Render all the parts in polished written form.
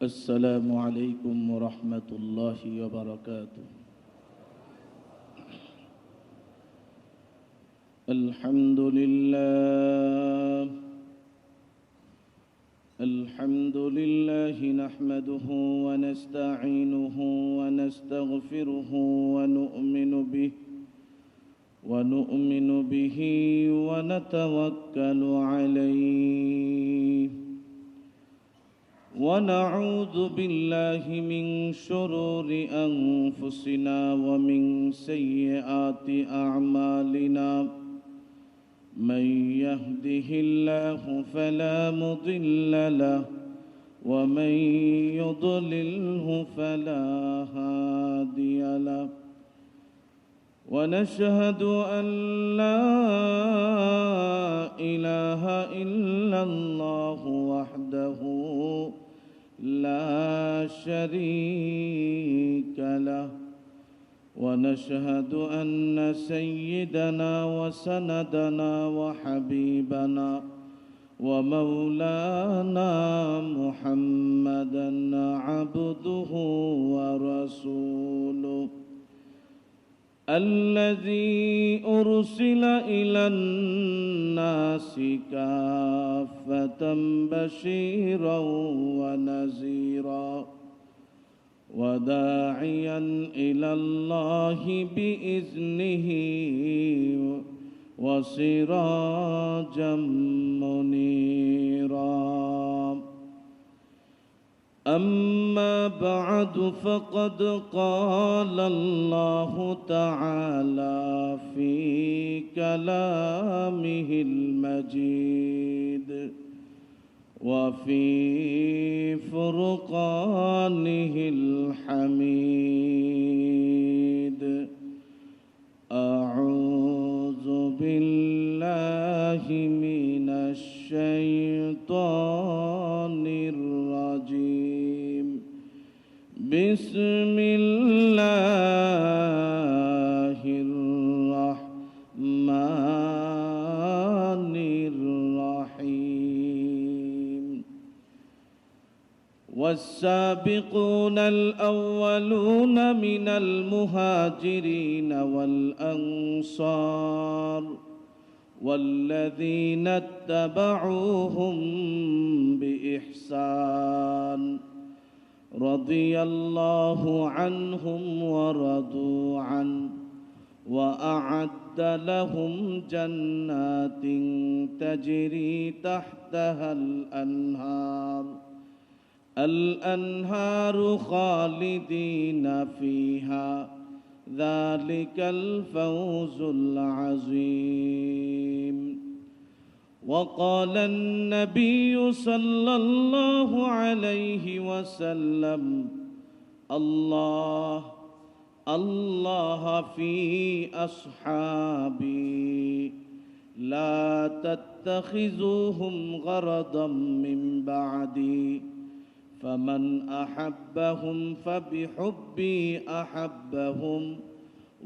السلام عليكم ورحمة الله وبركاته. الحمد لله نحمده ونستعينه ونستغفره ونؤمن به ونتوكل عليه ونعوذ بالله من شرور أنفسنا ومن سيئات أعمالنا من يهده الله فلا مضل له ومن يضلله فلا هادي له ونشهد أن لا إله إلا الله وحده لا شريك له ونشهد أن سيدنا وسندنا وحبيبنا ومولانا محمدا عبده ورسوله الذي أرسل إلى الناس كافة بشيرا ونذيرا وداعيا إلى الله بإذنه وسراجا منيرا. أما بعد فقد قال الله تعالى في كلامه المجيد وفي فرقانه الحميد. أعوذ بالله من الشيطان الرجيم. بسم الله الرحمن الرحيم. والسابقون الأولون من المهاجرين والأنصار والذين اتبعوهم بإحسان رضي الله عنهم ورضوا عنه وأعد لهم جنات تجري تحتها الأنهار خالدين فيها ذلك الفوز العظيم. وقال النبي صلى الله عليه وسلم الله في أصحابي لا تتخذوهم غرضا من بعدي فمن أحبهم فبحبي أحبهم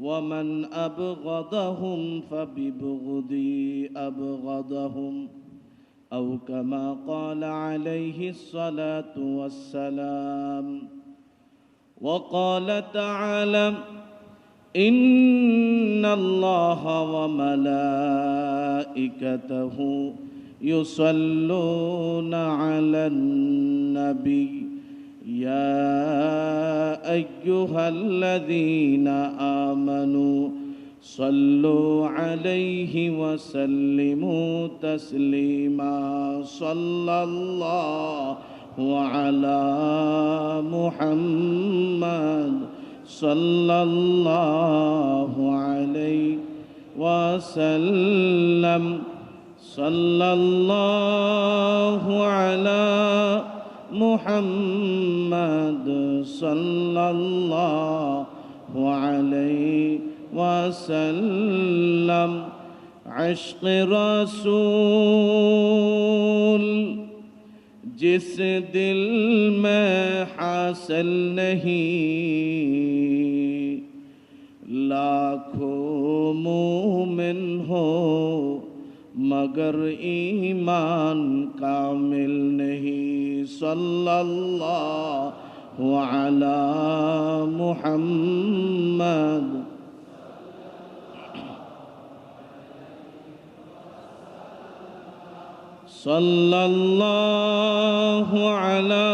ومن أبغضهم فببغضي أبغضهم أو كما قال عليه الصلاة والسلام. وقال تعالى إن الله وملائكته يصلون على النبي يا أيها الذين آمنوا صلوا عليه وسلموا تسليما. صلى الله على محمد صلى الله عليه وسلم. صلى الله على محمد صلى الله عليه وسلم. عشق رسول जिस दिल में हासिल नहीं लाखों मोमिन हो मगर ईमान कामिल नहीं। সাল্লাল্লাহু আলা মুহাম্মাদ সাল্লাল্লাহু আলা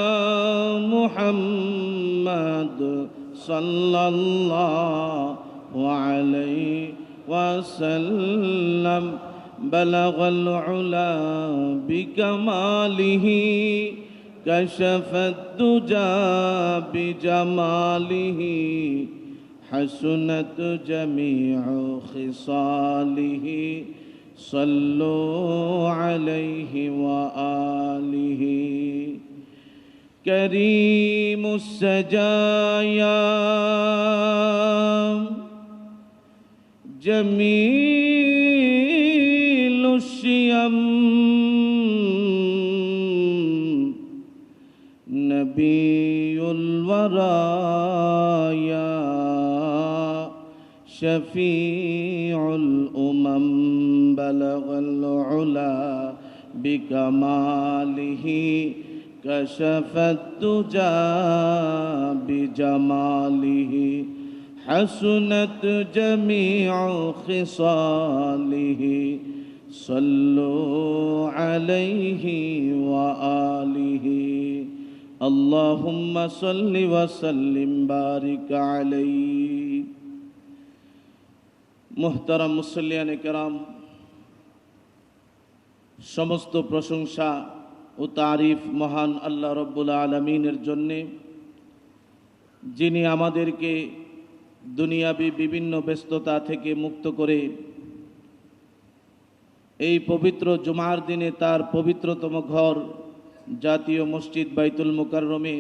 মুহাম্মাদ সাল্লাল্লাহু আলাইহি ওয়াসাল্লাম বালাগাল উলা বিকামালিহি কাশাফাদ দুজা বিজামালিহি হাসুনাত জামিউ খিসালিহি সাল্লু আলাইহি ওয়া আলিহি করিমুস সাজায়া জামিলুশ শিয়াম নবিয়ুল ওয়ারায়া শফিউল উমাম বালাগাল উলা বিকামালিহি কাশাফাদ দুজা বিজামালিহি হাসুনাত জামিউ খিসালিহি সাল্লু আলাইহি ওয়া আলিহি আল্লাহুম্মা সাল্লি ওয়া সাল্লিম বারিক আলাইহি। মুহতারাম মুসল্লিয়ানে কেরাম, সমস্ত প্রশংসা ও তারিফ মহান আল্লাহ রব্বুল আলামিনের জন্যে, যিনি আমাদেরকে দুনিয়াবী বিভিন্ন ব্যস্ততা থেকে মুক্ত করে এই পবিত্র জুমার দিনে তার পবিত্রতম ঘর জাতীয় মসজিদ বাইতুল মুকাররমে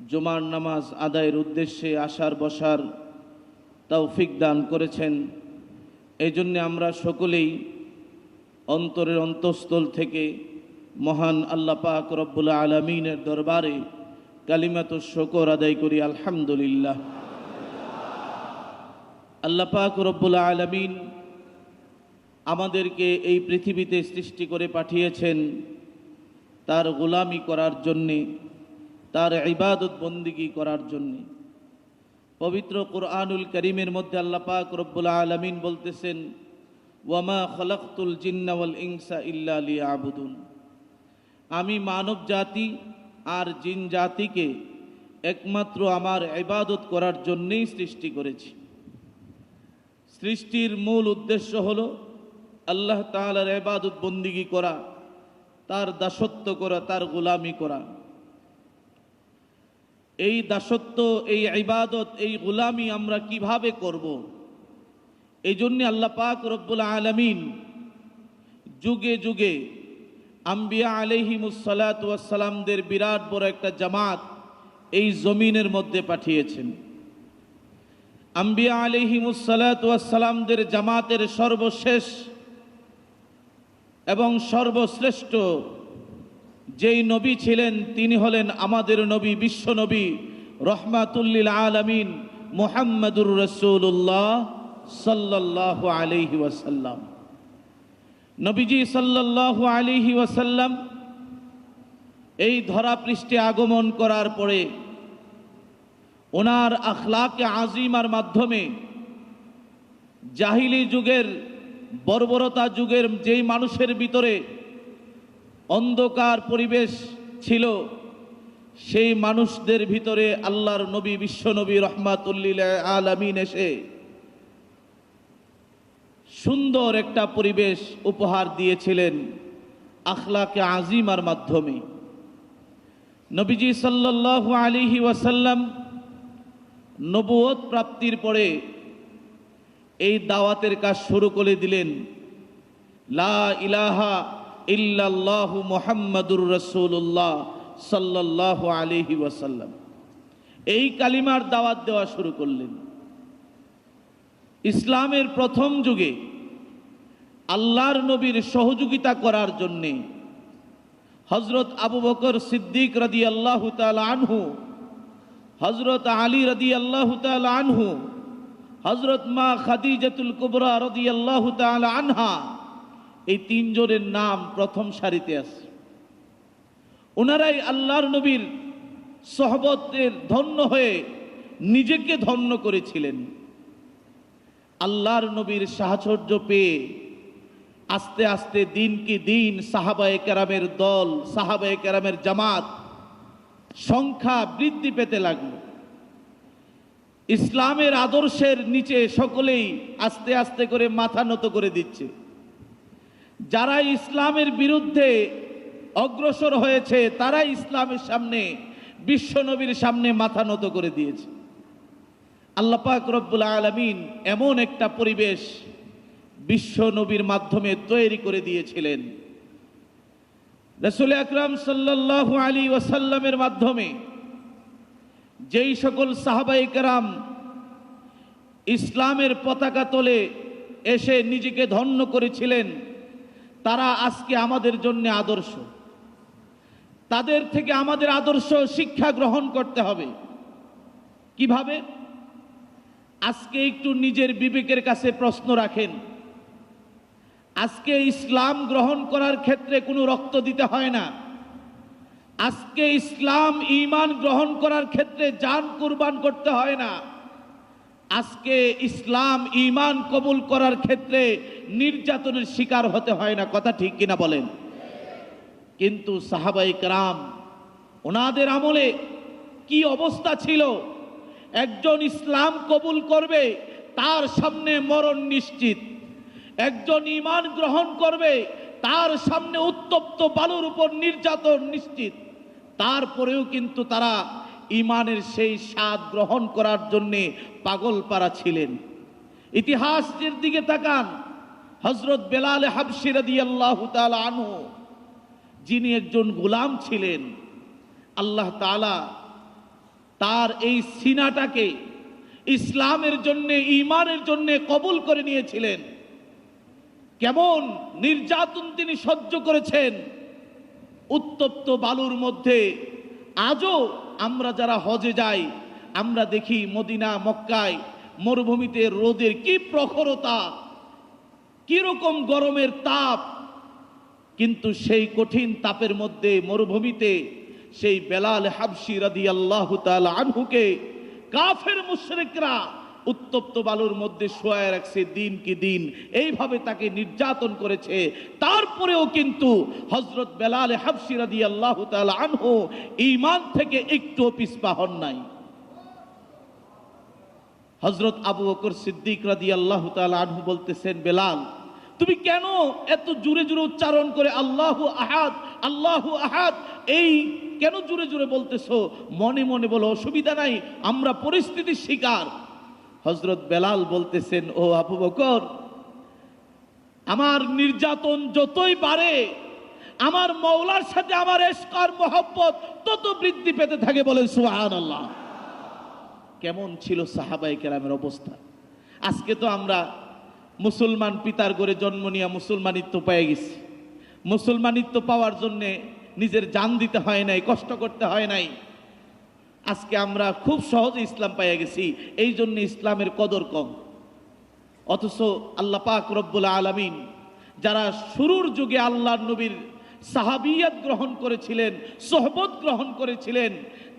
জুমার নামাজ আদায়ের উদ্দেশ্যে আসার বসার তৌফিক দান করেছেন। এই জন্যে আমরা সকলেই অন্তরের অন্তঃস্থল থেকে মহান আল্লাহ পাক রব্বুল আলামিনের দরবারে কালিমাতুশ শুকর আদায় করি, আলহামদুলিল্লাহ। আল্লাহ পাক রব্বুল আলামিন আমাদেরকে এই পৃথিবীতে সৃষ্টি করে পাঠিয়েছেন তার গোলামি করার জন্যে, তার ইবাদত বন্দিগি করার জন্যে। পবিত্র কুরআনুল কারীমের মধ্যে আল্লাহ পাক রব্বুল আলামিন বলতেছেন, ওয়ামা খালাকতুল জিন্না ওয়াল ইনসা ইল্লা লিয়াবুদুন, আমি মানব জাতি আর জিন জাতিকে একমাত্র আমার ইবাদত করার জন্যই সৃষ্টি করেছি। সৃষ্টির মূল উদ্দেশ্য হলো আল্লাহ তাআলার ইবাদত বন্দিগি করা, তার দাসত্ব করা, তার গোলামি করা। এই দাসত্ব, এই ইবাদত, এই গোলামি আমরা কিভাবে করব? এই জন্য আল্লাহ পাক রব্বুল আলামিন যুগে যুগে আম্বিয়া আলাইহিমুস সালাতু ওয়াস সালামদের বিরাট বড় একটা জামাত এই জমিনের মধ্যে পাঠিয়েছেন। আম্বিয়া আলাইহিমুস সালাতু ওয়াস সালামদের জামাতের সর্বশেষ এবং সর্বশ্রেষ্ঠ যেই নবী ছিলেন তিনি হলেন আমাদের নবী, বিশ্ব নবী, রহমাতুল লিল আলামিন মুহাম্মাদুর রাসূলুল্লাহ সাল্লাল্লাহু আলাইহি ওয়াসাল্লাম। নবীজি সাল্লাল্লাহু আলাইহি ওয়াসাল্লাম এই ধরা পৃষ্ঠে আগমন করার পরে ওনার আখলাকে আজিমার মাধ্যমে জাহিলি যুগের, বর্বরতা যুগের যেই মানুষের ভিতরে অন্ধকার পরিবেশ ছিল, সেই মানুষদের ভিতরে আল্লাহর নবী, বিশ্ব নবী রহমাতুল লিল আলামিন এসে সুন্দর একটা পরিবেশ উপহার দিয়েছিলেন আখলাকে আজিমার মাধ্যমে। নবীজি সাল্লাল্লাহু আলাইহি ওয়াসাল্লাম নবুয়ত প্রাপ্তির পরে এই দাওয়াতের কাজ শুরু করে দিলেন। লা ইলাহা ইল্লাল্লাহু মুহাম্মাদুর রাসূলুল্লাহ সাল্লাল্লাহু আলাইহি ওয়াসাল্লাম, এই কালিমার দাওয়াত দেওয়া শুরু করলেন। ইসলামের প্রথম যুগে আল্লাহর নবীর সহযোগিতা করার জন্যে হযরত আবু বকর সিদ্দিক রাদিয়াল্লাহু তাআলা আনহু, হযরত আলী রাদিয়াল্লাহু তাআলা আনহু, হযরত মা খাদিজাতুল কুবরা রাদিয়াল্লাহু তাআলা আনহা, এই তিনজনের নাম প্রথম সারিতে আছে। ওনারাই আল্লাহর নবীর সহবতের ধন্য হয়ে নিজেকে ধন্য করেছিলেন। আল্লাহর নবীর সাহচর্য পেয়ে আস্তে আস্তে দিন কি দিন সাহাবায়ে কেরামের দল, সাহাবায়ে কেরামের জামাত সংখ্যা বৃদ্ধি পেতে লাগলো। ইসলামের আদর্শের নিচে সকলেই আস্তে আস্তে করে মাথা নত করে দিচ্ছে। যারা ইসলামের বিরুদ্ধে অগ্রসর হয়েছে তারা ইসলামের সামনে, বিশ্বনবীর সামনে মাথা নত করে দিয়েছে। আল্লাহ পাক রব্বুল আলামিন এমন একটা পরিবেশ বিশ্বনবীর মাধ্যমে তৈরি করে দিয়েছিলেন। রাসূল আকরাম সাল্লাল্লাহু আলাইহি ওয়াসাল্লামের মাধ্যমে যেই সকল সাহাবায়ে কেরাম ইসলামের পতাকা তলে এসে নিজেকে ধন্য করেছিলেন, তারা আজকে আমাদের জন্য আদর্শ। তাদের থেকে আমাদের আদর্শ শিক্ষা গ্রহণ করতে হবে। কিভাবে? আজকে একটু নিজের বিবেকের কাছে প্রশ্ন রাখেন। আজকে ইসলাম গ্রহণ করার ক্ষেত্রে কোনো রক্ত দিতে হয় না। আজকে ইসলাম ঈমান গ্রহণ করার ক্ষেত্রে জান কুরবান করতে হয় না। আজকে ইসলাম ঈমান কবুল করার ক্ষেত্রে নির্যাতনের শিকার হতে হয় না। কথা ঠিক কিনা বলেন? কিন্তু সাহাবায়ে কেরাম ওনাদের আমলে কি অবস্থা ছিল? একজন ইসলাম কবুল করবে তার সামনে মরণ নিশ্চিত। একজন ঈমান গ্রহণ করবে তার সামনে উত্তপ্ত বালুর উপর নির্যাতন নিশ্চিত। তারপরেও কিন্তু তারা ঈমানের সেই স্বাদ গ্রহণ করার জন্য পাগল পারা ছিলেন। ইতিহাসের দিকে তাকান। হযরত বেলাল হাবশী রাদিয়াল্লাহু তাআলা আনহু, যিনি একজন গোলাম ছিলেন, আল্লাহ তাআলা তার এই সিনাটাকে ইসলামের জন্য, ঈমানের জন্য কবুল করে নিয়েছিলেন। কেমন নির্যাতন তিনি সহ্য করেছেন উত্তপ্ত বালুর মধ্যে। আজও আমরা যারা হজে যাই আমরা দেখি মদিনা মক্কায় মরুভূমিতে রোদের কি প্রখরতা, কি রকম গরমের তাপ, কিন্তু সেই কঠিন তাপের মধ্যে মরুভূমিতে সেই বেলাল হাবশী রাদিয়াল্লাহু তাআলা আনহুকে কাফের মুশরিকরা উত্তপ্ত বালুর মধ্যে শোয়ায় রাখছে দিন কি দিন, এইভাবে তাকে নির্যাতন করেছে। তারপরেও কিন্তু হযরত বেলাল হাবশী রাদিয়াল্লাহু তাআলা আনহু ঈমান থেকে একটু পিছপা হন নাই। হযরত আবু বকর সিদ্দিক রাদিয়াল্লাহু তাআলা আনহু বলতেছেন, বেলাল তুমি কেন এত জোরে জোরে উচ্চারণ করে আল্লাহু আহাদ আল্লাহু আহাদ এই কেন জোরে জোরে বলতেছো? মনে মনে বলো, অসুবিধা নাই, আমরা পরিস্থিতির শিকার। হযরত বেলাল বলতেছেন, ও আবু বকর, আমার নির্যাতন যতই বাড়ে আমার মওলার সাথে আমার ইশক আর মহব্বত তত বৃদ্ধি পেতে থাকে। বলেন সুবহানাল্লাহ। কেমন ছিল সাহাবায়ে কেরামের অবস্থা? আজকে তো আমরা মুসলমান পিতার ঘরে জন্ম নিয়ে মুসলমানিত্ব পেয়ে গেছি। মুসলমানিত্ব পাওয়ার জন্য নিজের জান দিতে হয় নাই, কষ্ট করতে হয় নাই। আজকে আমরা খুব সহজে ইসলাম পেয়ে গেছি, এই জন্য ইসলামের কদর কম। অথচ আল্লাহ পাক রব্বুল আলামিন যারা শুরুর যুগে আল্লাহর নবীর সাহাবিয়াত গ্রহণ করেছিলেন, সোহবত গ্রহণ করেছিলেন,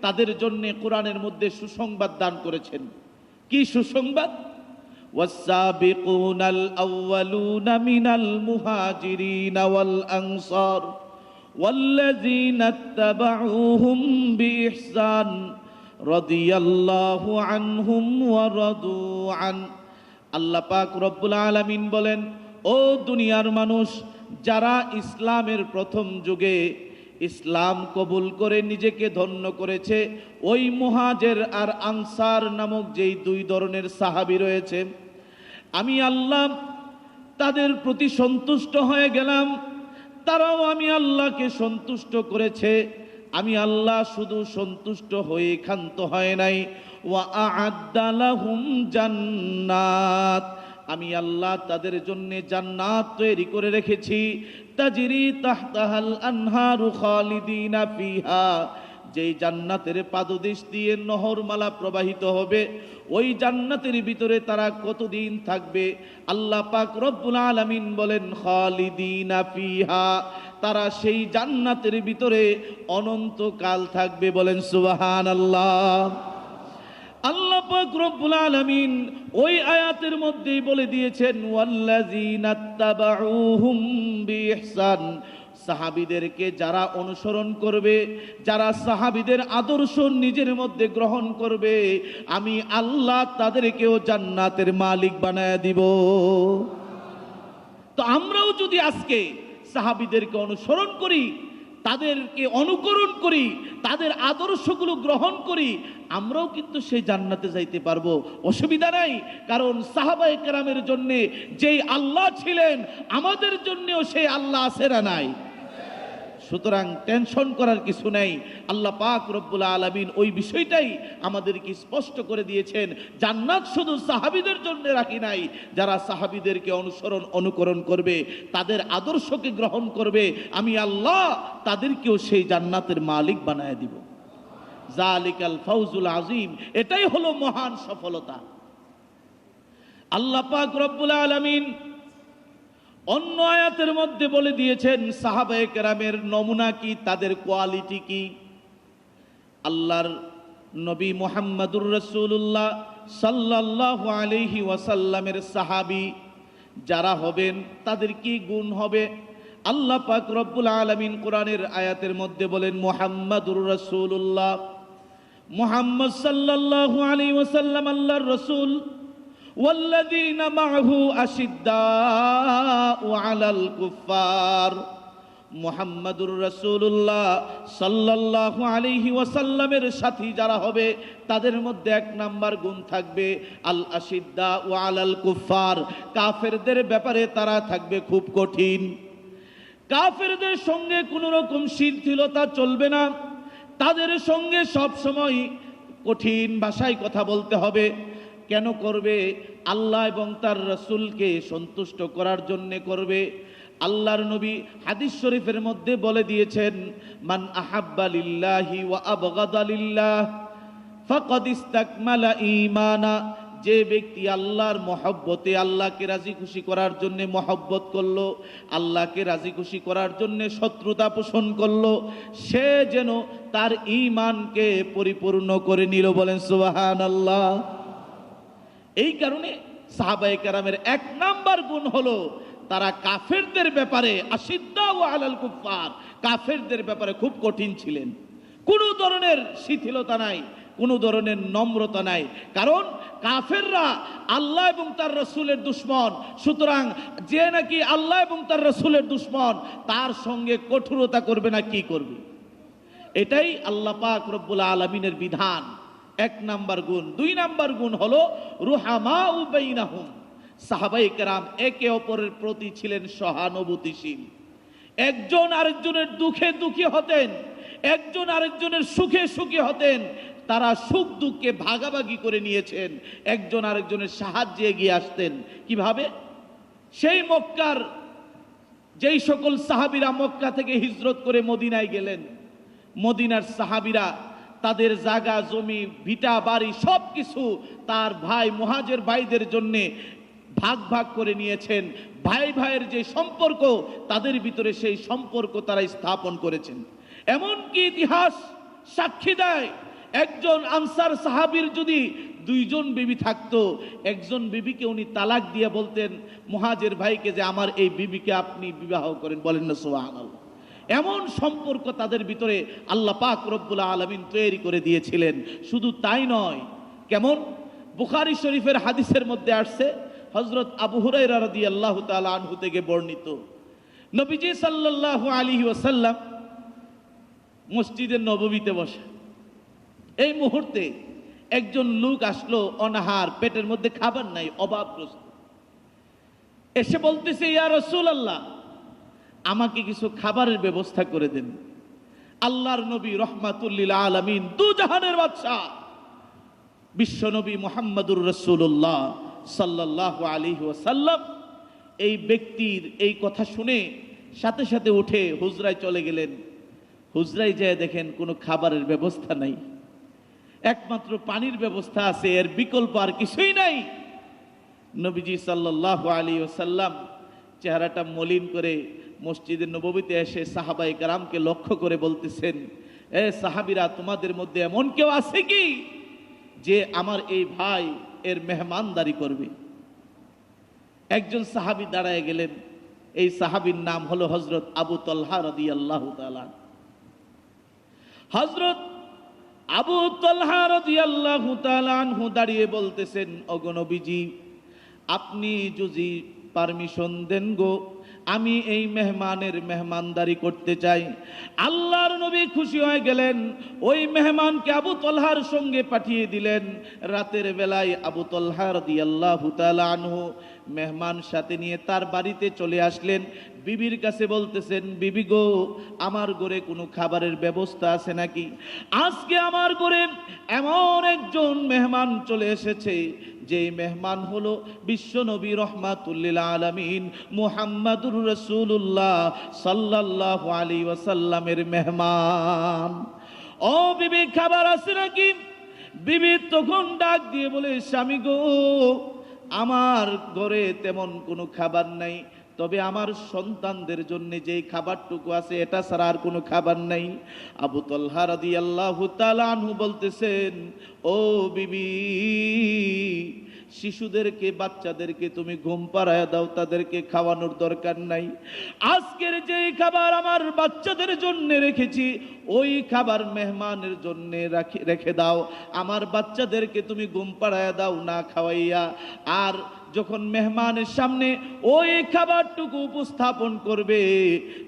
তাদের জন্য কোরআনের মধ্যে সুসংবাদ দান করেছেন। কি সুসংবাদ? والسابقون الأولون من المهاجرين والأنصار والذين اتبعوهم بإحسان رضي الله عنهم ورضوا عنه। আল্লাহ পাক রব্বুল আলামিন বলেন, ও দুনিয়ার মানুষ, যারা ইসলামের প্রথম যুগে ইসলাম কবুল করে নিজেকে ধন্য করেছে, ওই মুহাজির আর আনসার নামক যেই দুই ধরনের সাহাবী রয়েছে, আমি আল্লাহ তাদের প্রতি সন্তুষ্ট হয়ে গেলাম, তারাও আমি আল্লাহকে সন্তুষ্ট করেছে। আমি আল্লাহ শুধু সন্তুষ্ট হয়ে ক্ষান্ত হয় নাই, ওয়া আ'আদ্দা লাহুম জান্নাত, আমি আল্লাহ তাদের জন্য জান্নাত তৈরি করে রেখেছি। তাজরি তাহতাহাল আনহারু খালিদিনা ফিহা, যেই জান্নাতের পাদদেশ দিয়ে নহরমালা প্রবাহিত হবে, ওই জান্নাতের ভিতরে তারা কতদিন থাকবে? আল্লাহ পাক রব্বুল আলামিন বলেন খালিদিনা ফিহা, তারা সেই জান্নাতের ভিতরে অনন্তকাল থাকবে। বলেন সুবহানাল্লাহ। আল্লাহ পাক রব্বুল আলামিন ওই আয়াতের মধ্যেই বলে দিয়েছেন ওয়াল্লাযীনা তাবাউহুম বিইহসান, সাহাবীদেরকে যারা অনুসরণ করবে, যারা সাহাবীদের আদর্শ নিজের মধ্যে গ্রহণ করবে, আমি আল্লাহ তাদেরকেও জান্নাতের মালিক বানায় দিব। তো আমরাও যদি আজকে সাহাবীদেরকে অনুসরণ করি, তাদেরকে অনুকরণ করি, তাদের আদর্শগুলো গ্রহণ করি, আমরাও কিন্তু সেই জান্নাতে যাইতে পারবো, অসুবিধা নাই। কারণ সাহাবায়ে কেরামের জন্য যেই আল্লাহ ছিলেন, আমাদের জন্যও সেই আল্লাহ আছে না নাই? সুতরাং টেনশন করার কিছু নেই। আল্লাহ পাক রব্বুল আলামিন ওই বিষয়টাই আমাদেরকে স্পষ্ট করে দিয়েছেন। জান্নাত শুধু সাহাবীদের জন্য রাখি নাই, যারা সাহাবীদেরকে অনুকরণ করবে, তাদের আদর্শকে গ্রহণ করবে, আমি আল্লাহ তাদেরকেও সেই জান্নাতের মালিক বানায় দিব। জালিকাল ফাউজুল আযীম, এটাই হলো মহান সফলতা। আল্লাহ পাক রব্বুল আলামিন অন্য আয়াতের মধ্যে বলে দিয়েছেন সাহাবায়ে কেরামের নমুনা কি, তাদের কোয়ালিটি কি। আল্লাহর নবী মুহাম্মদুর রাসূলুল্লাহ সাল্লাল্লাহু আলাইহি ওয়াসাল্লামের সাহাবী যারা হবেন, তাদের কি গুণ হবে? আল্লাহ পাক রব্বুল আলামিন কোরআনের আয়াতের মধ্যে বলেন মুহাম্মদুর রাসূলুল্লাহ, মুহাম্মদ সাল্লাল্লাহু আলাইহি ওয়াসাল্লাম আল্লাহর রাসূল, ওয়াল্লাযীনা মাআহু আশিদ্দাউ আলাল কুফার। মুহাম্মাদুর রাসূলুল্লাহ সাল্লাল্লাহু আলাইহি ওয়াসাল্লামের সাথী যারা হবে, তাদের মধ্যে এক নাম্বার গুণ থাকবে আল আশিদ্দাউ আলাল কুফার, কাফেরদের ব্যাপারে তারা থাকবে খুব কঠিন। কাফেরদের সঙ্গে কোনো রকম শিথিলতা চলবে না, তাদের সঙ্গে সব সময় কঠিন ভাষায় কথা বলতে হবে। কেন করবে? আল্লাহ এবং তার রাসূলকে সন্তুষ্ট করার জন্য করবে। আল্লাহর নবী হাদিস শরীফের মধ্যে বলে দিয়েছেন মান আহাব্বা লিল্লাহি ওয়া আবগাদা লিল্লাহ ফাকাদ ইসতাকমালা ঈমানা, যে ব্যক্তি আল্লাহর মহব্বতে, আল্লাহকে রাজি খুশি করার জন্য মহব্বত করলো, আল্লাহকে রাজি খুশি করার জন্য শত্রুতা পোষণ করলো, সে যেন তার ঈমানকে পরিপূর্ণ করে নিল। বলেন সুবহানাল্লাহ। এই কারণে সাহাবায়ে কেরামের এক নাম্বার গুণ হলো তারা কাফেরদের ব্যাপারে আশিদ্দাউ আলাল কুফার, কাফেরদের ব্যাপারে খুব কঠিন ছিলেন। কোনো ধরনের শিথিলতা নাই, কোনো ধরনের নম্রতা নাই। কারণ কাফেররা আল্লাহ এবং তার রাসূলের দুশমন, সুতরাং যে নাকি আল্লাহ এবং তার রাসূলের দুশমন, তার সঙ্গে কঠোরতা করবে না, কি করবে? এটাই আল্লাহ পাক রব্বুল আলামিনের বিধান, এক নাম্বার গুণ। দুই নাম্বার গুণ হলো রুহামাউ বাইনাহুম, সাহাবায়ে কেরাম একে অপরের প্রতি ছিলেন সহানুভূতিশীল। একজন আরেকজনের দুঃখে দুঃখী হতেন, একজন আরেকজনের সুখে সুখী হতেন। তারা সুখ দুঃখকে ভাগাভাগি করে নিয়েছেন, একজন আরেকজনের সাহায্যে এগিয়ে আসতেন। কিভাবে? সেই মক্কার যেই সকল সাহাবীরা মক্কা থেকে হিজরত করে মদিনায় গেলেন, মদিনার সাহাবীরা তাদের জায়গা জমি ভিটা বাড়ি সব কিছু তার ভাই মুহাজির ভাইদের জন্য ভাগ ভাগ করে নিয়েছেন। ভাই ভাইয়ের যে সম্পর্ক, তাদের ভিতরে সেই সম্পর্ক তারা স্থাপন করেছেন। এমনকি ইতিহাস সাক্ষী দেয়, একজন আনসার সাহাবীর যদি দুইজন বিবি থাকতো, একজন বিবিকে উনি তালাক দিয়ে বলতেন মুহাজির ভাইকে যে আমার এই বিবিকে আপনি বিবাহ করেন। বলেন না সুবহানাল্লাহ। এমন সম্পর্ক তাদের ভিতরে আল্লাহ পাক রব্বুল আলামিন তৈরি করে দিয়েছিলেন। শুধু তাই নয়, কেমন? বুখারী শরীফের হাদিসের মধ্যে আসছে, হযরত আবু হুরায়রা রাদিয়াল্লাহু তাআলা আনহু থেকে বর্ণিত, নবীজি সাল্লাল্লাহু আলাইহি ওয়াসাল্লাম মসজিদে নববীতে বসে। এই মুহূর্তে একজন লোক আসলো, অনাহার, পেটের মধ্যে খাবার নাই, অভাবগ্রস্ত। এসে বলতেছে ইয়া রাসূলুল্লাহ, আমাকে কিছু খাবারের ব্যবস্থা করে দেন। আল্লাহর নবী রহমাতুল লিল আলামিন, দু জাহানের বাদশা বিশ্ব নবী মুহাম্মদুর রাসূলুল্লাহ সাল্লাল্লাহু আলাইহি ওয়াসাল্লাম এই ব্যক্তির এই কথা শুনে সাথে সাথে উঠে হুজরায় চলে গেলেন। হুজরায় যায় দেখেন কোনো খাবারের ব্যবস্থা নাই, একমাত্র পানির ব্যবস্থা আছে, এর বিকল্প আর কিছুই নাই। নবীজি সাল্লাল্লাহু আলাইহি ওয়াসাল্লাম চেহারাটা মলিন করে মসজিদে নববীতে এসে সাহাবায়ে কেরামকে লক্ষ্য করে বলতেছেন, এ সাহাবীরা, তোমাদের মধ্যে এমন কেউ আছে কি যে আমার এই ভাই এর মেহমানদারি করবে? একজন সাহাবী দাঁড়ায় গেলেন। এই সাহাবীর নাম হলো হযরত আবু তালহা রাদিয়াল্লাহু তাআলা। হযরত আবু তালহা রাদিয়াল্লাহু তাআলা আনহু দাঁড়িয়ে বলতেছেন, ওগো নবীজি, আপনি যদি পারমিশন দেন গো, আমি এই মেহমানের মেহমানদারি করতে চাই। আল্লাহর নবী খুশি হয়ে গেলেন, ওই মেহমানকে আবু তালহার সঙ্গে পাঠিয়ে দিলেন। রাতের বেলায় আবু তালহা রাদিয়াল্লাহু তাআলা আনহু মেহমান সাথে নিয়ে তার বাড়িতে চলে আসলেন। বিবির কাছে বলতেছেন, বিবি গো, আমার ঘরে কোনো খাবারের ব্যবস্থা আছে নাকি? আজকে আমার ঘরে এমন একজন মেহমান চলে এসেছে, যে মেহমান হলো বিশ্বনবী রহমাতুল্লিল আলামিন মুহাম্মাদুর রাসূলুল্লাহ সাল্লাল্লাহু আলাইহি ওয়াসাল্লামের মেহমান। ও বিবি, খাবার আছে নাকি? বিবি তখন ডাক দিয়ে বলে, স্বামী গো, আমার ঘরে তেমন কোনো খাবার নাই, তবে আমার সন্তানদের জন্য যেই খাবারটুকু আছে এটা ছাড়া আর কোনো খাবার নাই। আবু তালহা রাদিয়াল্লাহু তাআলা আনহু বলতেছেন, ও বিবি, শিশুদেরকে, বাচ্চাদেরকে তুমি ঘুম পাড়ায় দাও, তাদেরকে খাওয়ানোর দরকার নাই। আজকের যে খাবার আমার বাচ্চাদের জন্য রেখেছি, ওই খাবার মেহমানের জন্য রেখে দাও। আমার বাচ্চাদেরকে তুমি ঘুম পাড়ায় দাও না খাওয়াইয়া। আর যখন মেহমানের সামনে ওই খাবারটুকু উপস্থাপন করবে,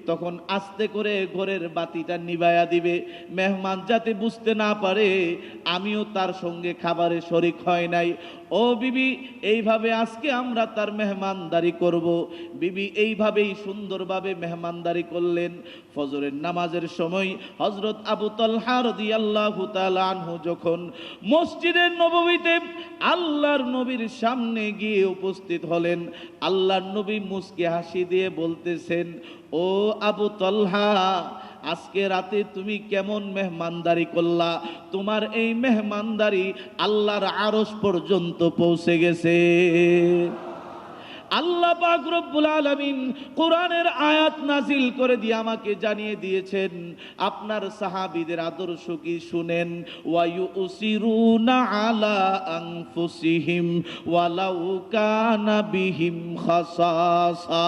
তখন আস্তে করে ঘরের বাতিটা নিভাইয়া দিবে, মেহমান যাতে বুঝতে না পারে আমিও তার সঙ্গে খাবারে শরিক হয় নাই। ও বিবি, এইভাবে আজকে আমরা তার মেহমানদারি করব। বিবি এইভাবেই সুন্দরভাবে মেহমানদারি করলেন। ফজরের নামাজের সময় হযরত আবু তালহা রাদিয়াল্লাহু তাআলা আনহু যখন মসজিদের নববীতে আল্লাহর নবীর সামনে গিয়ে উপস্থিত হলেন, আল্লাহর নবী মুস্কি হাসি দিয়ে বলতেছেন, ও আবু তালহা, আজকে রাতে তুমি কেমন মেহমানদারি করলা? তোমার এই মেহমানদারি আল্লাহর আরশ পর্যন্ত পৌঁছে গেছে। আল্লাহ পাক রব্বুল আলামিন কোরআনের আয়াত নাজিল করে দিয়ে আমাকে জানিয়ে দিয়েছেন, আপনার সাহাবীদের আদর্শ কি শুনেন। ওয়া ইউসিরুনা আলা আনফুসিহিম ওয়ালাউ কানা বিহিম খাসাসা।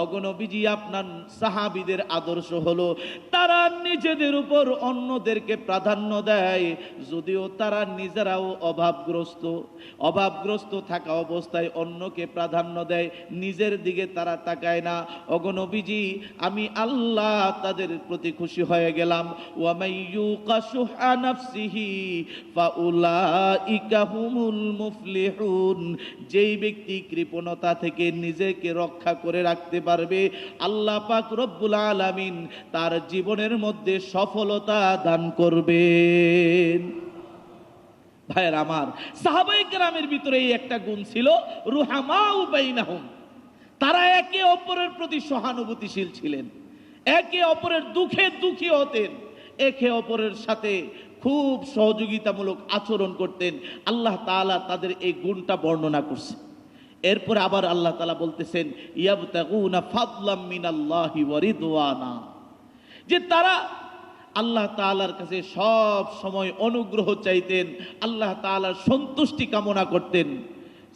ওগো নবীজি, আপনার সাহাবীদের আদর্শ হলো তারা নিজেদের উপর অন্যদেরকে প্রাধান্য দেয়, যদিও তারা নিজেরাও অভাবগ্রস্ত থাকা অবস্থায় অন্যকে প্রাধান্য দেয়, নিজের দিকে তারা তাকায় না। ওগো নবীজি, আমি আল্লাহ তাদের প্রতি খুশি হয়ে গেলাম। ওয়া মাইয়ুকা শুহা নাফসিহি ফাউলাইকা হুমুল মুফলিহুন। যেই ব্যক্তি কৃপণতা থেকে নিজেকে রক্ষা করে রাখতে পারবে, আল্লাহ পাক রব্বুল আলামিন তার জীবনের মধ্যে সফলতা দান করবেন। ভাইয়ের আমার, সাহাবায়ে কেরামের ভিতরে এই একটা গুণ ছিল, রুহামাউ বাইনাহুম। তারা একে অপরের প্রতি সহানুভূতিশীল ছিলেন, একে অপরের দুঃখে দুঃখী হতেন, একে অপরের সাথে খুব সহযোগিতামূলক আচরণ করতেন। আল্লাহ তাআলা তাদের এই গুণটা বর্ণনা করছে। এরপর আবার আল্লাহ তাআলা বলতেছেন, ইয়াবতাগুনা ফাদলাম মিনাল্লাহি ওয়া রিদওয়ানা, যে তারা আল্লাহ তাআলার কাছে সব সময় অনুগ্রহ চাইতেন, আল্লাহ তাআলার সন্তুষ্টি কামনা করতেন।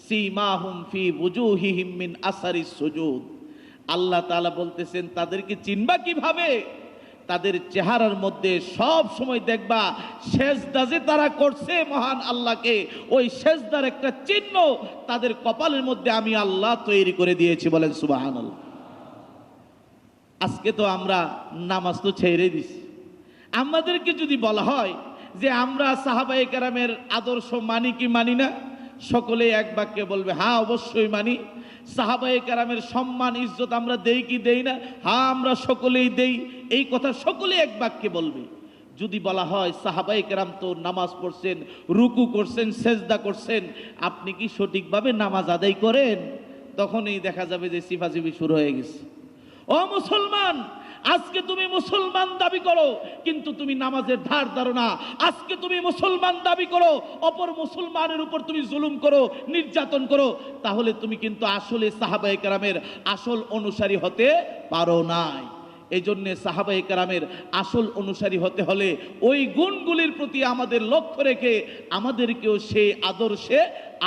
সীমাহুম ফি বুজুহিহিম মিন আসারিস সুজুদ। আল্লাহ তাআলা বলতেছেন, তাদেরকে চিনবা কিভাবে? তাদের চেহারার মধ্যে সব সময় দেখবা সেজদা যে তারা করছে মহান আল্লাহকে, ওই সেজদার একটা চিহ্ন তাদের কপালের মধ্যে আমি আল্লাহ তৈরি করে দিয়েছি। বলেন সুবহানাল্লাহ। আজকে তো আমরা নামাজ তো ছেড়ে দিছি। আমাদেরকে যদি বলা হয় যে আমরা সাহাবায়ে কেরামের আদর্শ মানি কি মানি না, সকলে এক বাক্যে বলবে হ্যাঁ অবশ্যই মানি। সাহাবায়ে কেরামের সম্মান ইজ্জত আমরা দেই কি দেই না? হ্যাঁ আমরা সকলেই দেই। এই কথা সকলে এক বাক্যে বলবে। যদি বলা হয় সাহাবায়ে কেরাম তো নামাজ পড়ছেন, রুকু করছেন, সেজদা করছেন, আপনি কি সঠিকভাবে নামাজ আদায় করেন? তখনই দেখা যাবে যে সিফাসিফি শুরু হয়ে গেছে। ও মুসলমান, আজকে তুমি মুসলমান দাবি করো কিন্তু তুমি নামাজের ধার ধারো না। আজকে তুমি মুসলমান দাবি করো, অপর মুসলমানের উপর তুমি জুলুম করো, নির্যাতন করো, তাহলে তুমি কিন্তু আসলে সাহাবায়ে কেরামের আসল অনুসারী হতে পারো নাই। এই জন্যে সাহাবায়ে কেরামের আসল অনুসারী হতে হলে ওই গুণগুলির প্রতি আমাদের লক্ষ্য রেখে আমাদেরকেও সেই আদর্শে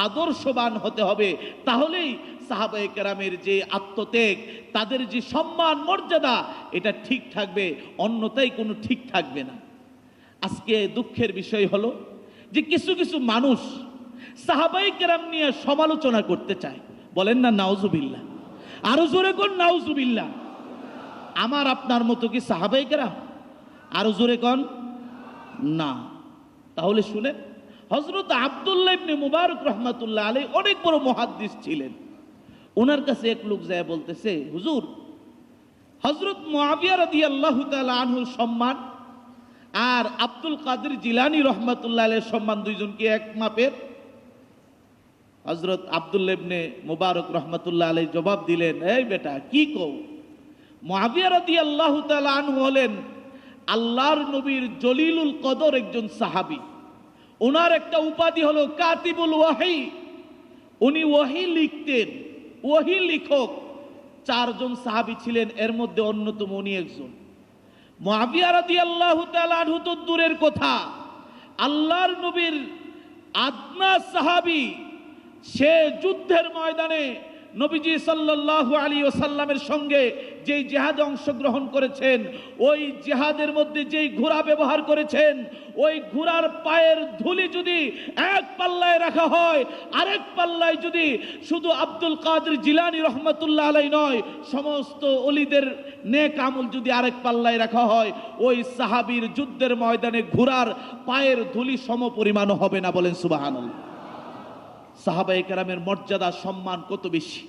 আদর্শবান হতে হবে। তাহলেই সাহাবায়ে কেরামের যে আত্মত্যাগ, তাদের যে সম্মান মর্যাদা, এটা ঠিক থাকবে, অন্যথায় কোনো ঠিক থাকবে না। আজকে দুঃখের বিষয় হলো যে কিছু কিছু মানুষ সাহাবায়ে কেরাম নিয়ে সমালোচনা করতে চায়। বলেন না নাউজুবিল্লাহ, আরো জোরে কোন নাউজুবিল্লাহ। আমার আপনার মতো কি সাহাবায়ে কেরাম? আরো জোরে কোন না। তাহলে শুনেন, হযরত আব্দুল্লাহ ইবনে মুবারক রাহমাতুল্লাহ আলাইহি অনেক বড় মুহাদ্দিস ছিলেন। ওনার কাছে এক লোক যায় বলতেছে, হুজুর, হযরত মুআবিয়া রাদিয়াল্লাহু তাআলা আনহুর সম্মান আর আব্দুল কাদের জিলানী রাহমাতুল্লাহ আলাইহির সম্মান দুইজন কি এক মাপের? হযরত আব্দুল্লাহ ইবনে মুবারক রাহমাতুল্লাহ আলাইহি জবাব দিলেন, এই বেটা কি কও? মুআবিয়া রাদিয়াল্লাহু তাআলা আনহু হলেন আল্লাহর নবীর জলিলুল কদর একজন সাহাবী। ওনার একটা উপাধি হলো কাতিবুল ওয়াহি। উনি ওয়াহি লিখতেন, ওয়াহি লেখক। চারজন সাহাবী ছিলেন, এর মধ্যে অন্যতম উনি একজন। মুআবিয়া রাদিয়াল্লাহু তাআলা আনহু তো দূরের কথা, আল্লাহর নবীর আদনা সাহাবী, সে যুদ্ধের ময়দানে নবীজি সাল্লাল্লাহু আলাইহি ওয়াসাল্লামের সঙ্গে যেই জিহাদে অংশগ্রহণ করেছেন, ওই জিহাদের মধ্যে যেই ঘোড়া ব্যবহার করেছেন, ওই ঘোড়ার পায়ের ধুলি যদি এক পাল্লায় রাখা হয়, আরেক পাল্লায় যদি শুধু আব্দুল কাদের জিলানী রহমাতুল্লাহ আলাইহি নয়, সমস্ত ওলিদের নেক আমল যদি আরেক পাল্লায় রাখা হয়, ওই সাহাবীর যুদ্ধের ময়দানে ঘোড়ার পায়ের ধুলি সমপরিমাণ হবে না। বলেন সুবহানাল্লাহ। সাহাবায়ে কেরামের মর্যাদা সম্মান কত বেশি।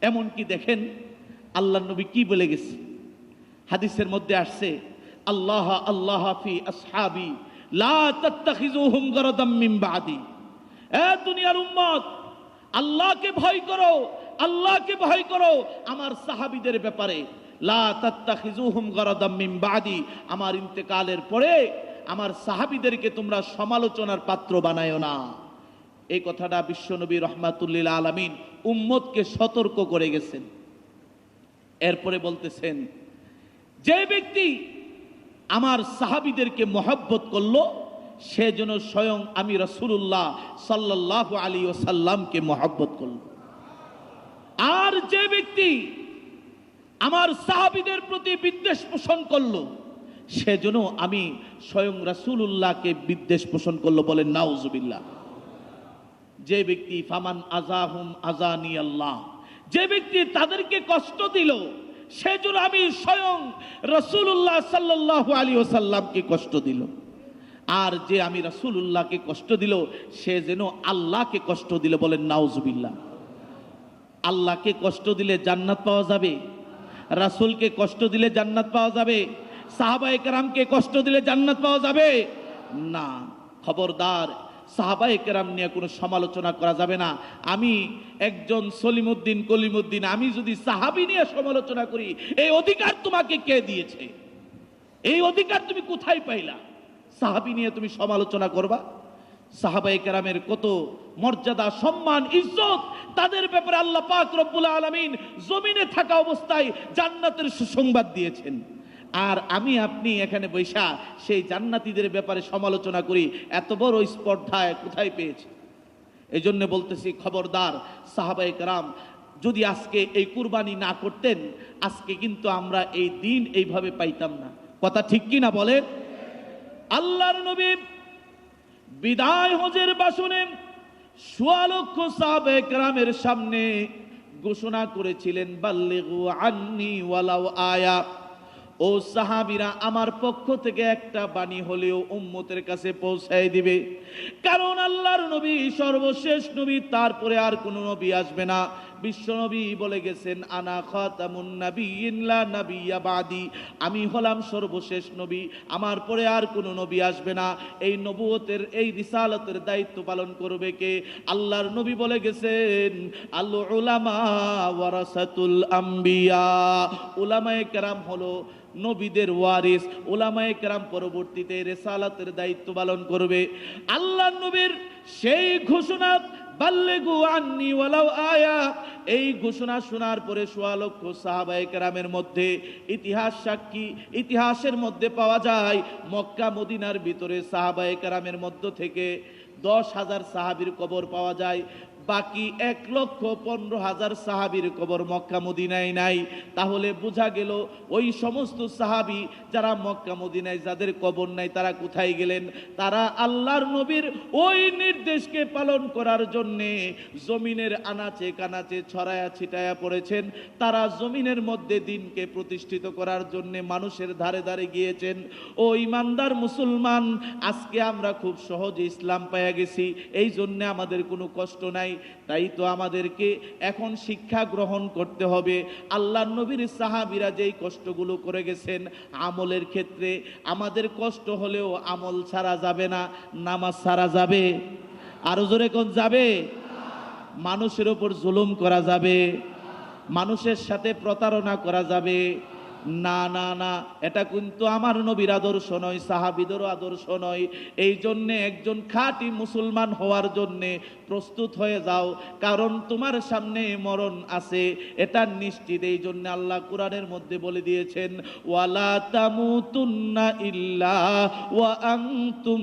এমনকি দেখেন আল্লাহর নবী কি বলে গেছে, হাদিসের মধ্যে আসছে, আল্লাহ আল্লাহ ফি আসহাবি লা তাত্তাখিজুহুম গারাদাম মিন বাদি। এ দুনিয়ার উম্মত, আল্লাহকে ভয় করো, আল্লাহকে ভয় করো আমার সাহাবীদের ব্যাপারে। লা তাত্তাখিজুহুম গারাদাম মিন বাদি, আমার ইন্তেকালের পরে আমার সাহাবীদেরকে তোমরা সমালোচনার পাত্র বানায়ো না। এই কথাটা বিশ্বনবী রহমাতুল্লিল আলামিন উম্মতকে সতর্ক করে গেছেন। এরপরে বলতেছেন, যে ব্যক্তি আমার সাহাবীদেরকে মহব্বত করলো, সে যেন স্বয়ং আমি রাসূলুল্লাহ সাল্লাল্লাহু আলাইহি ওয়াসাল্লামকে মহব্বত করলো। আর যে ব্যক্তি আমার সাহাবীদের প্রতি বিদ্বেষ পোষণ করলো, সে যেন আমি স্বয়ং রাসূলুল্লাহকে বিদ্বেষ পোষণ করলো। বলেন নাউজুবিল্লাহ। যে ব্যক্তি ফামান আজাহুম আজানি আল্লাহ, যে ব্যক্তি তাদেরকে কষ্ট দিল, সেজন্য আমি স্বয়ং রাসূলুল্লাহ সাল্লাল্লাহু আলাইহি ওয়াসাল্লামকে কষ্ট দিল। আর যে আমি রাসূলুল্লাহকে কষ্ট দিল, সে যেন আল্লাহকে কষ্ট দিল। বলেন নাউজুবিল্লাহ। আল্লাহকে কষ্ট দিলে জান্নাত পাওয়া যাবে? রাসূলকে কষ্ট দিলে জান্নাত পাওয়া যাবে? সাহাবায়ে কেরামকে কষ্ট দিলে জান্নাত পাওয়া যাবে না। খবরদার, সাহাবায়ে কেরাম নিয়ে কোনো সমালোচনা করা যাবে না। আমি একজন সলিমউদ্দিন কলিমউদ্দিন, আমি যদি সাহাবী নিয়ে সমালোচনা করি, এই অধিকার তোমাকে কে দিয়েছে? এই অধিকার তুমি কোথায় পাইলা? সাহাবী নিয়ে তুমি সমালোচনা করবা? সাহাবায়ে কেরামের কত মর্যাদা, সম্মান, ইজ্জত, তাদের ব্যাপারে আল্লাহ পাক রব্বুল আলামিন জমিনে থাকা অবস্থায় জান্নাতের সুসংবাদ দিয়েছেন। আর আমি আপনি এখানে বৈশা সেই জান্নাতীদের ব্যাপারে সমালোচনা করি, এত বড় স্পর্ধায় কোথায় পেয়েছি? এই জন্য বলতেছি, খবরদার, সাহাবায়ে কেরাম যদি আজকে এই কুরবানি না করতেন, আজকে কিন্তু আমরা এই দিন এইভাবে পাইতাম না। কথা ঠিক কি না বলেন? আল্লাহর নবী বিদায় হজের ভাষণে ১৬ লক্ষ সাহাবায়ে কেরামের সামনে ঘোষণা করেছিলেন, বাল্লিগু আন্নি ওয়ালাউ আয়া। ও সাহাবীরা, আমার পক্ষ থেকে একটা বাণী হলেও উম্মতের কাছে পৌঁছায় দিবে। কারণ আল্লাহর নবী সর্বশেষ নবী, তারপরে আর কোনো নবী আসবে না। বিশ্বনবী বলে গেছেন, আনা খাতামুন নাবিয়্যিন লা নাবিয়্যা বাদি, আমি হলাম সর্বশেষ নবী, আমার পরে আর কোনো নবী আসবে না। এই নবুয়তের, এই রিসালাতের দায়িত্ব পালন করবে কে? আল্লাহর নবী বলে গেছেন, আল উলামা ওয়ারাসাতুল আম্বিয়া, উলামায়ে কেরাম হলো নবীদের ওয়ারিস। উলামায়ে কেরাম পরবর্তীতে রিসালাতের দায়িত্ব পালন করবে। আল্লাহর নবীর সেই ঘোষণা, বাল্লিগু আন্নি ওয়ালাউ আয়া, এই ঘোষণা শোনার পরে সোয়া লক্ষ সাহাবায়ে কেরামের মধ্যে ইতিহাস সাক্ষী, ইতিহাসের মধ্যে পাওয়া যায় মক্কা মদিনার ভিতরে সাহাবায়ে কেরামের মধ্য থেকে 10,000 সাহাবীর কবর পাওয়া যায়। বাকি 1,15,000 সাহাবীর কবর মক্কা মদিনায় নাই। তাহলে বোঝা গেল ওই সমস্ত সাহাবী যারা মক্কা মদিনায় যাদের কবর নাই তারা কোথায় গেলেন? তারা আল্লাহর নবীর ওই নির্দেশকে পালন করার জন্যে জমিনের আনাচে কানাচে ছড়ায়া ছিটায়া পড়েছেন। তারা জমিনের মধ্যে দিনকে প্রতিষ্ঠিত করার জন্যে মানুষের ধারে ধারে গিয়েছেন। ও ইমানদার মুসলমান, আজকে আমরা খুব সহজে ইসলাম পাইয়া গেছি, এই জন্যে আমাদের কোনো কষ্ট নাই। তাই তো আমাদেরকে এখন শিক্ষা গ্রহণ করতে হবে। আল্লাহর নবীর সাহাবীরা যেই কষ্টগুলো করে গেছেন আমলের ক্ষেত্রে, আমাদের কষ্ট হলেও আমল ছাড়া যাবে না, নামাজ ছাড়া যাবে, আরো জোরে কোন যাবে? মানুষের ওপর জুলুম করা যাবে, মানুষের সাথে প্রতারণা করা যাবে না, না, না, এটা কিন্তু আমার নবীর আদর্শ নয়, সাহাবীদেরও আদর্শ নয়। এই জন্যে একজন খাঁটি মুসলমান হওয়ার জন্যে প্রস্তুত হয়ে যাও, কারণ তোমার সামনে মরণ আছে, এটা নিশ্চিত। এই জন্য আল্লাহ কোরআনের মধ্যে বলে দিয়েছেন, ওয়ালা তামুতুন্না ইল্লা ওয়া আনতুম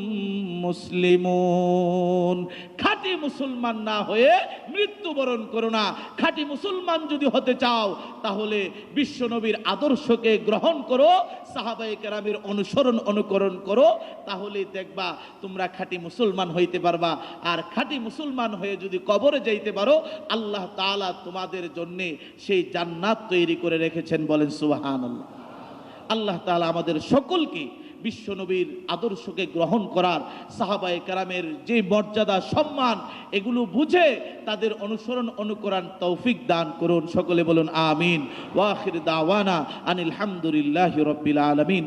মুসলিমুন। খাঁটি মুসলমান না হয়ে মৃত্যুবরণ করো না। খাঁটি মুসলমান যদি হতে চাও তাহলে বিশ্বনবীর আদর্শকে গ্রহণ করো, সাহাবায়ে কেরামের অনুসরণ অনুকরণ করো, তাহলে দেখবা তোমরা খাঁটি মুসলমান হইতে পারবা। আর খাঁটি মুসলমান হয়ে যদি কবরে যাইতে পারো, আল্লাহ তাআলা তোমাদের জন্যে সেই জান্নাত তৈরি করে রেখেছেন। বলেন সুবহানাল্লাহ। আল্লাহ তাআলা আমাদের সকলকে বিশ্বনবীর আদর্শকে গ্রহণ করার, সাহাবায়ে কেরামের যে মর্যাদা সম্মান এগুলো বুঝে তাদের অনুসরণ অনুকরণ তৌফিক দান করুন। সকলে বলুন আমিন। ওয়া আখির দাওয়ানা আনিল হামদুলিল্লাহি রাব্বিল আলামিন।